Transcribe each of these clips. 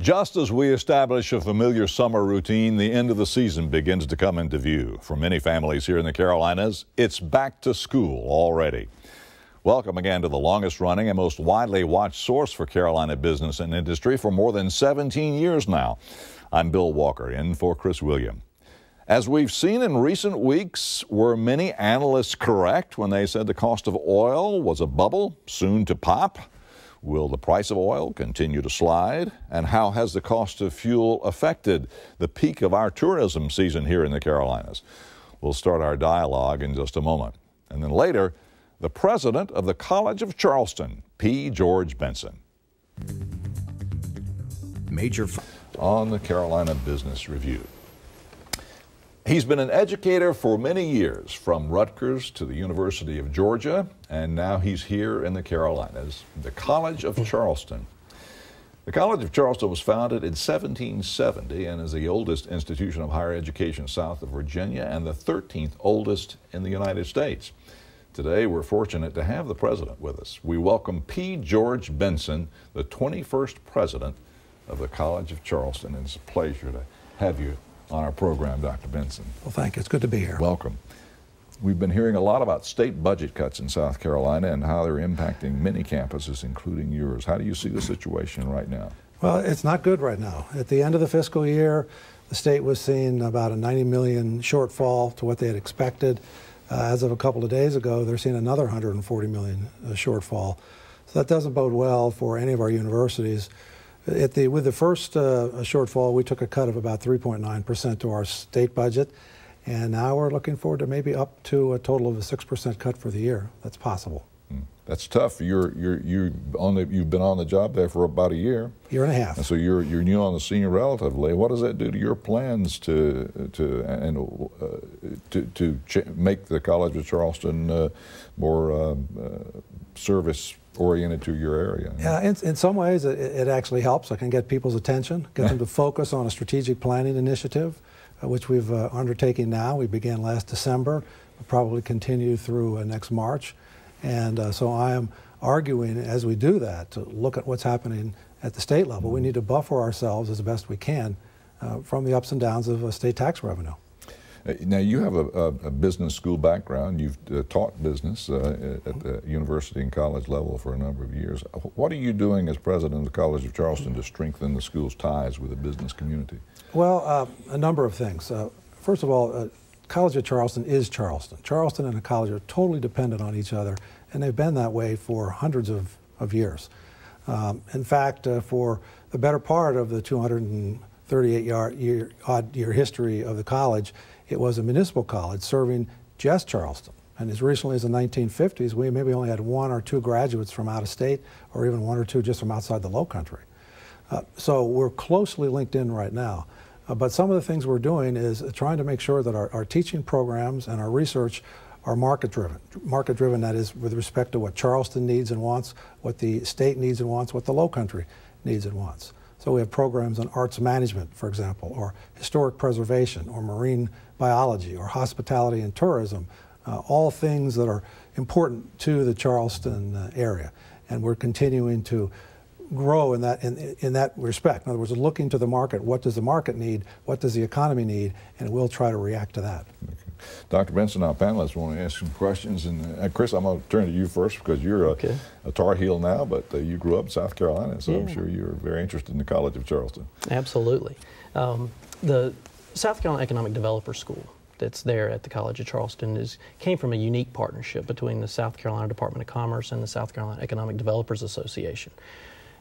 Just as we establish a familiar summer routine, the end of the season begins to come into view. For many families here in the Carolinas, it's back to school already. Welcome again to the longest running and most widely watched source for Carolina business and industry for more than 17 years now. I'm Bill Walker, in for Chris William. As we've seen in recent weeks, were many analysts correct when they said the cost of oil was a bubble soon to pop? Will the price of oil continue to slide? And how has the cost of fuel affected the peak of our tourism season here in the Carolinas? We'll start our dialogue in just a moment. And then later, the president of the College of Charleston, P. George Benson. On the Carolina Business Review. He's been an educator for many years, from Rutgers to the University of Georgia, and now he's here in the Carolinas, the College of Charleston. The College of Charleston was founded in 1770 and is the oldest institution of higher education south of Virginia and the 13th oldest in the United States. Today, we're fortunate to have the president with us. We welcome P. George Benson, the 21st president of the College of Charleston, and it's a pleasure to have you on our program, Dr. Benson. Well, thank you. It's good to be here. Welcome. We've been hearing a lot about state budget cuts in South Carolina and how they're impacting many campuses, including yours. How do you see the situation right now? Well, it's not good right now. At the end of the fiscal year, the state was seeing about a $90 million shortfall to what they had expected. As of a couple of days ago, they're seeing another $140 million shortfall. So that doesn't bode well for any of our universities. With the first shortfall, we took a cut of about 3.9% to our state budget, and now we're looking forward to maybe up to a total of a 6% cut for the year. That's possible. That's tough. You've been on the job there for about a year. Year and a half. And so you're new on the scene relatively. What does that do to your plans to make the College of Charleston more service-oriented to your area? Yeah, in some ways it actually helps. I can get people's attention, get them to focus on a strategic planning initiative, which we've undertaken now. We began last December. We'll probably continue through next March. And so I am arguing as we do that to look at what's happening at the state level. We need to buffer ourselves as best we can from the ups and downs of state tax revenue. Now, you have a business school background. You've taught business at the university and college level for a number of years. What are you doing as president of the College of Charleston to strengthen the school's ties with the business community? Well, a number of things. First of all, College of Charleston is Charleston. Charleston and the college are totally dependent on each other, and they've been that way for hundreds of years. In fact, for the better part of the 238-odd-year history of the college, it was a municipal college serving just Charleston. And as recently as the 1950s, we maybe only had one or two graduates from out of state, or even one or two just from outside the Low Country. So we're closely linked in right now. But some of the things we're doing is trying to make sure that our teaching programs and our research are market-driven. Market-driven, that is, with respect to what Charleston needs and wants, what the state needs and wants, what the Low Country needs and wants. So we have programs on arts management, for example, or historic preservation, or marine biology, or hospitality and tourism, all things that are important to the Charleston area. And we're continuing to grow in that respect. In other words, looking to the market. What does the market need? What does the economy need? And we'll try to react to that. Okay. Dr. Benson, our panelists want to ask some questions. And Chris, I'm going to turn to you first because you're a Tar Heel now, but you grew up in South Carolina, so I'm sure you're very interested in the College of Charleston. Absolutely. The South Carolina Economic Developer School that's there at the College of Charleston came from a unique partnership between the South Carolina Department of Commerce and the South Carolina Economic Developers Association.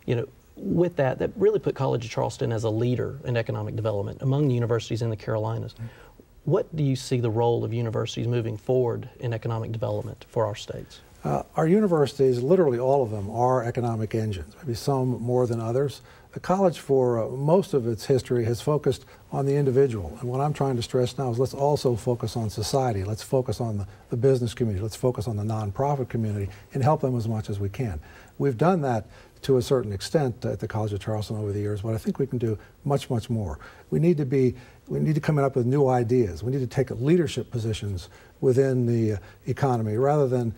You know, with that really put College of Charleston as a leader in economic development among the universities in the Carolinas. What do you see the role of universities moving forward in economic development for our states? Our universities, literally all of them, are economic engines, maybe some more than others. The college, for most of its history, has focused on the individual. And what I'm trying to stress now is let's also focus on society. Let's focus on the business community. Let's focus on the nonprofit community and help them as much as we can. We've done that to a certain extent at the College of Charleston over the years, but I think we can do much, much more. We need to come up with new ideas. We need to take leadership positions within the economy rather than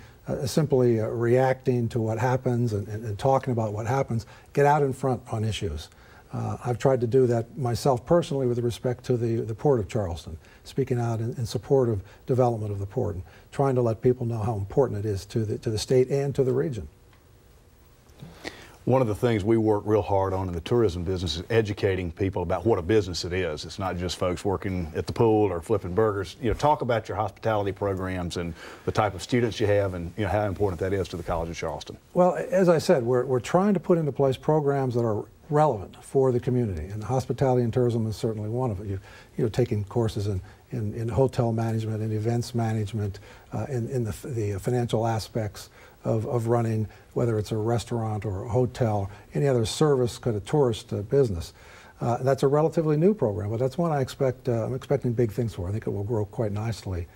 simply reacting to what happens and talking about what happens. Get out in front on issues. I've tried to do that myself personally with respect to the Port of Charleston, speaking out in support of development of the port and trying to let people know how important it is to the state and to the region. One of the things we work real hard on in the tourism business is educating people about what a business it is. It's not just folks working at the pool or flipping burgers. You know, talk about your hospitality programs and the type of students you have, and you know how important that is to the College of Charleston. Well, as I said, we're trying to put into place programs that are relevant for the community, and hospitality and tourism is certainly one of it. You're taking courses in hotel management, in events management, in the financial aspects of running, whether it's a restaurant or a hotel, any other service kind of tourist business. That's a relatively new program, but that's one I expect. I'm expecting big things for. I think it will grow quite nicely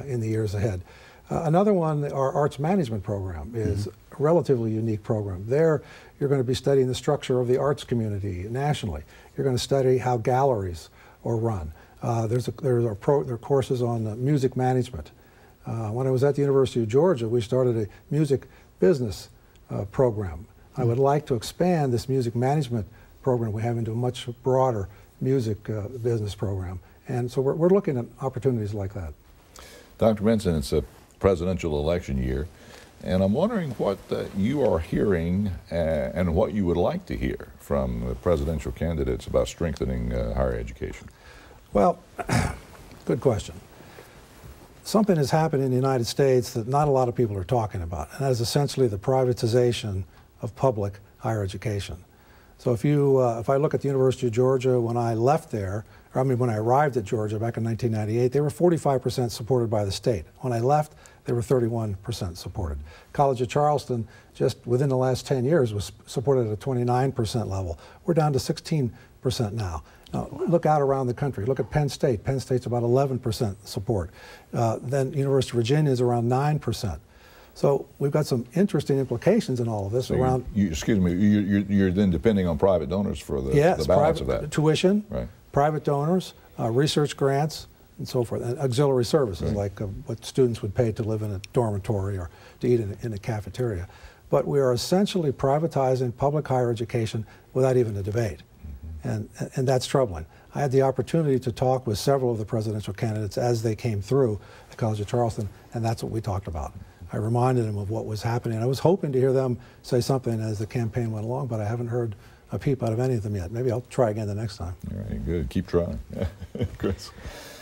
in the years ahead. Another one, our arts management program, is a relatively unique program. There, you're going to be studying the structure of the arts community nationally. You're going to study how galleries are run. There are courses on music management. When I was at the University of Georgia, we started a music business program. I would like to expand this music management program we have into a much broader music business program. And so we're looking at opportunities like that. Dr. Benson, it's a presidential election year, and I'm wondering what you are hearing and what you would like to hear from the presidential candidates about strengthening higher education. Well, good question. Something has happened in the United States that not a lot of people are talking about, and that is essentially the privatization of public higher education. So if I look at the University of Georgia, when I left there, or I mean when I arrived at Georgia back in 1998, they were 45% supported by the state. When I left, they were 31% supported. College of Charleston, just within the last 10 years, was supported at a 29% level. We're down to 16% now. Now, look out around the country. Look at Penn State. Penn State's about 11% support. Then University of Virginia is around 9%. So we've got some interesting implications in all of this. So around. Excuse me, you're then depending on private donors for the balance of that. Tuition, right. Private donors, research grants, and so forth, and auxiliary services, like what students would pay to live in a dormitory or to eat in a cafeteria. But we are essentially privatizing public higher education without even a debate. And that's troubling. I had the opportunity to talk with several of the presidential candidates as they came through the College of Charleston, and that's what we talked about. I reminded them of what was happening. I was hoping to hear them say something as the campaign went along, but I haven't heard a peep out of any of them yet. Maybe I'll try again the next time. All right, good. Keep trying. Chris.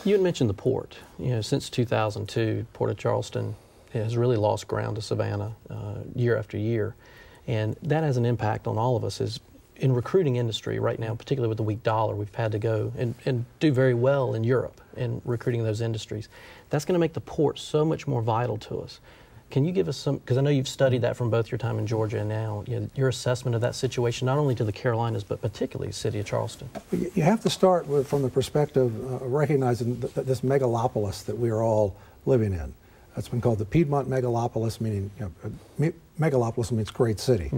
You had mentioned the port. You know, since 2002, Port of Charleston has really lost ground to Savannah year after year, and that has an impact on all of us. In recruiting industry right now, particularly with the weak dollar, we've had to go and do very well in Europe in recruiting those industries. That's going to make the port so much more vital to us. Can you give us some, because I know you've studied that from both your time in Georgia and now, your assessment of that situation, not only to the Carolinas, but particularly the city of Charleston? You have to start from the perspective of recognizing this megalopolis that we are all living in. That's been called the Piedmont megalopolis, meaning, megalopolis means great city.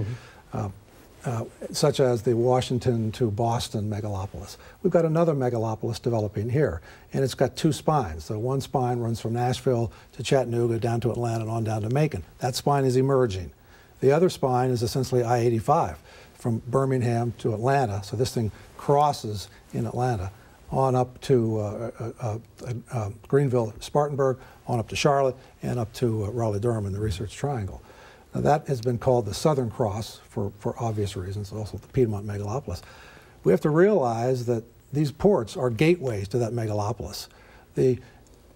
Such as the Washington to Boston megalopolis. We've got another megalopolis developing here, and it's got two spines. So one spine runs from Nashville to Chattanooga, down to Atlanta, and on down to Macon. That spine is emerging. The other spine is essentially I-85 from Birmingham to Atlanta. So this thing crosses in Atlanta on up to Greenville, Spartanburg, on up to Charlotte, and up to Raleigh-Durham in the Research Triangle. Now that has been called the Southern Cross for obvious reasons, also the Piedmont megalopolis. We have to realize that these ports are gateways to that megalopolis.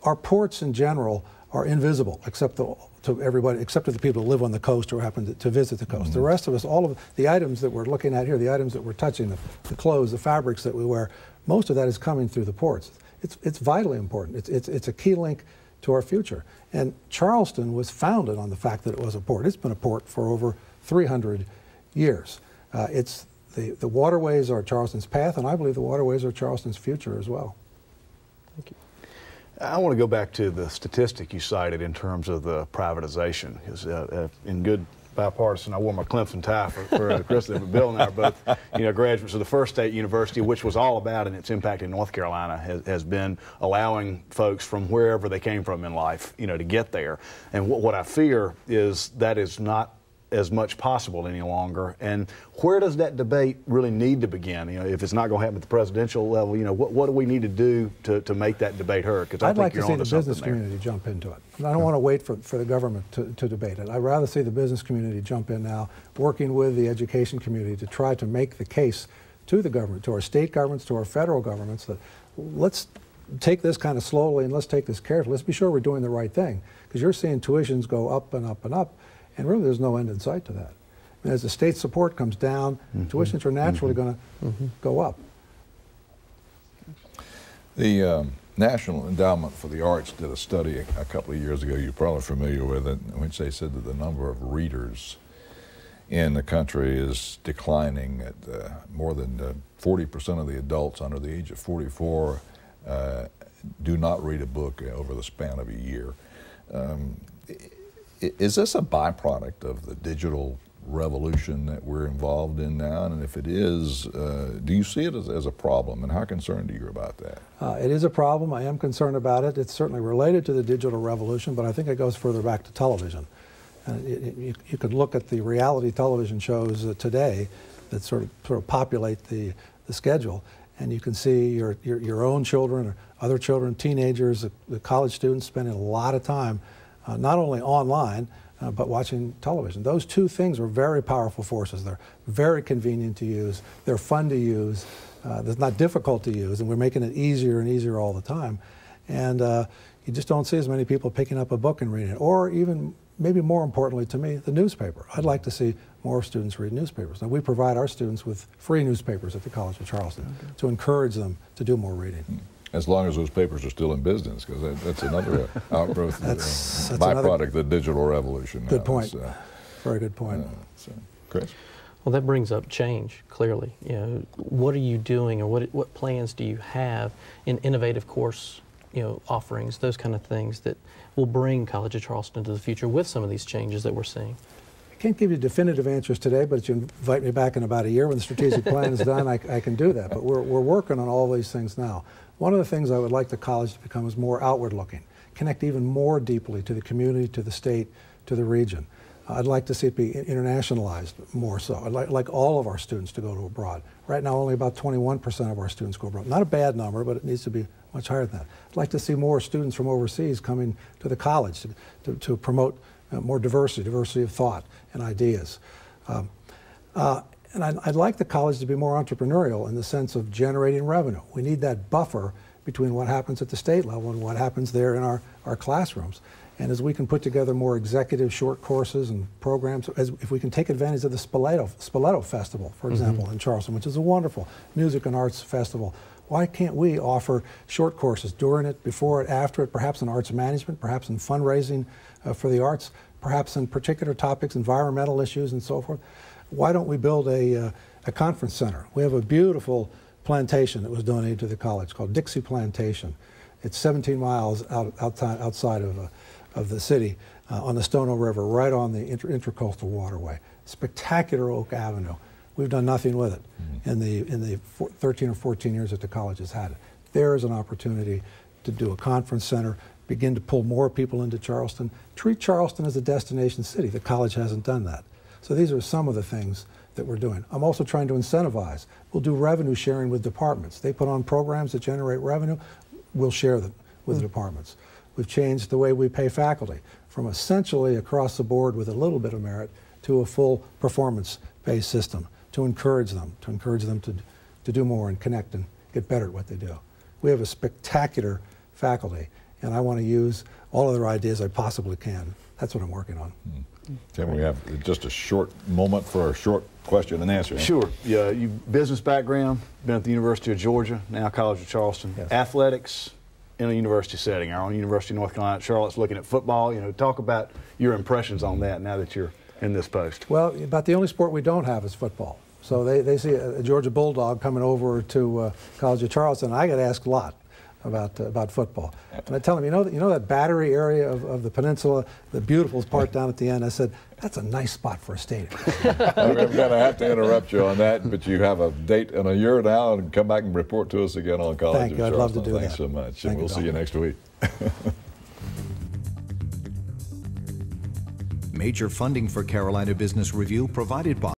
Our ports in general are invisible, except to everybody, except to the people who live on the coast or happen to visit the coast. The rest of us, all of the items that we're looking at here, the items that we're touching, the clothes, the fabrics that we wear, most of that is coming through the ports. It's vitally important. It's a key link to our future. And Charleston was founded on the fact that it was a port. It's been a port for over 300 years. The waterways are Charleston's path, and I believe the waterways are Charleston's future as well. Thank you. I want to go back to the statistic you cited in terms of the privatization. In good bipartisan, I wore my Clemson tie for Kristen, but Bill and I are both, graduates of the first state university, which was all about, and its impact in North Carolina has been allowing folks from wherever they came from in life, to get there. And what I fear is that is not as much possible any longer. And where does that debate really need to begin? You know, if it's not going to happen at the presidential level, you know, what do we need to do to make that debate heard? Because I'd like to see the business community jump into it. I don't want to wait for the government to debate it. I'd rather see the business community jump in now, working with the education community to try to make the case to the government, to our state governments, to our federal governments, that let's take this kind of slowly and let's take this carefully. Let's be sure we're doing the right thing, because you're seeing tuitions go up and up and up, and really there's no end in sight to that. And as the state support comes down, tuitions are naturally going to go up. The National Endowment for the Arts did a study a couple of years ago, you're probably familiar with it, in which they said that the number of readers in the country is declining. At more than 40% of the adults under the age of 44 do not read a book over the span of a year. Is this a byproduct of the digital revolution that we're involved in now? And if it is, do you see it as a problem? And how concerned are you about that? It is a problem. I am concerned about it. It's certainly related to the digital revolution, but I think it goes further back to television. You could look at the reality television shows today that sort of populate the schedule, and you can see your own children or other children, teenagers, the college students spending a lot of time not only online, but watching television. Those two things are very powerful forces. They're very convenient to use. They're fun to use. They're not difficult to use, and we're making it easier and easier all the time. And you just don't see as many people picking up a book and reading it, or even maybe more importantly to me, the newspaper. I'd like to see more students read newspapers. Now, we provide our students with free newspapers at the College of Charleston to encourage them to do more reading. As long as those papers are still in business, because that's another outgrowth, byproduct of the digital revolution. Good point. Very good point. Chris? Well, that brings up change, clearly. You know, what are you doing, or what plans do you have in innovative course, offerings, those kind of things that will bring College of Charleston into the future with some of these changes that we're seeing? I can't give you definitive answers today, but if you invite me back in about a year when the strategic plan is done, I can do that. But we're working on all these things now. One of the things I would like the college to become is more outward looking, connect even more deeply to the community, to the state, to the region. I'd like to see it be internationalized more so. I'd like all of our students to go to abroad. Right now, only about 21% of our students go abroad. Not a bad number, but it needs to be much higher than that. I'd like to see more students from overseas coming to the college to promote more diversity of thought and ideas. And I'd like the college to be more entrepreneurial in the sense of generating revenue. We need that buffer between what happens at the state level and what happens there in our classrooms. And as we can put together more executive short courses and programs, if we can take advantage of the Spoleto Festival, for example, in Charleston, which is a wonderful music and arts festival, why can't we offer short courses during it, before it, after it, perhaps in arts management, perhaps in fundraising for the arts, perhaps in particular topics, environmental issues and so forth? Why don't we build a conference center? We have a beautiful plantation that was donated to the college called Dixie Plantation. It's 17 miles outside of the city on the Stono River, right on the Intercoastal Waterway. Spectacular Oak Avenue. We've done nothing with it in the 13 or 14 years that the college has had it. There is an opportunity to do a conference center, begin to pull more people into Charleston, treat Charleston as a destination city. The college hasn't done that. So these are some of the things that we're doing. I'm also trying to incentivize. We'll do revenue sharing with departments. They put on programs that generate revenue. We'll share them with the departments. We've changed the way we pay faculty from essentially across the board with a little bit of merit to a full performance-based system to encourage them to do more and connect and get better at what they do. We have a spectacular faculty, and I want to use all of their ideas I possibly can. That's what I'm working on. Can we have just a short moment for a short question and answer? Sure. Yeah, you business background, been at the University of Georgia, now College of Charleston. Yes. Athletics in a university setting. Our own University of North Carolina at Charlotte's looking at football. Talk about your impressions on that now that you're in this post. Well, about the only sport we don't have is football. So they see a Georgia Bulldog coming over to College of Charleston. I get asked a lot about football. And I tell them, you know that Battery area of the peninsula, the beautiful part down at the end? I said, that's a nice spot for a stadium. I'm going to have to interrupt you on that, but you have a date in a year now, and come back and report to us again on College of Charleston. Thank you. I'd love to do that. Thanks so much. And we'll see you next week. Major funding for Carolina Business Review provided by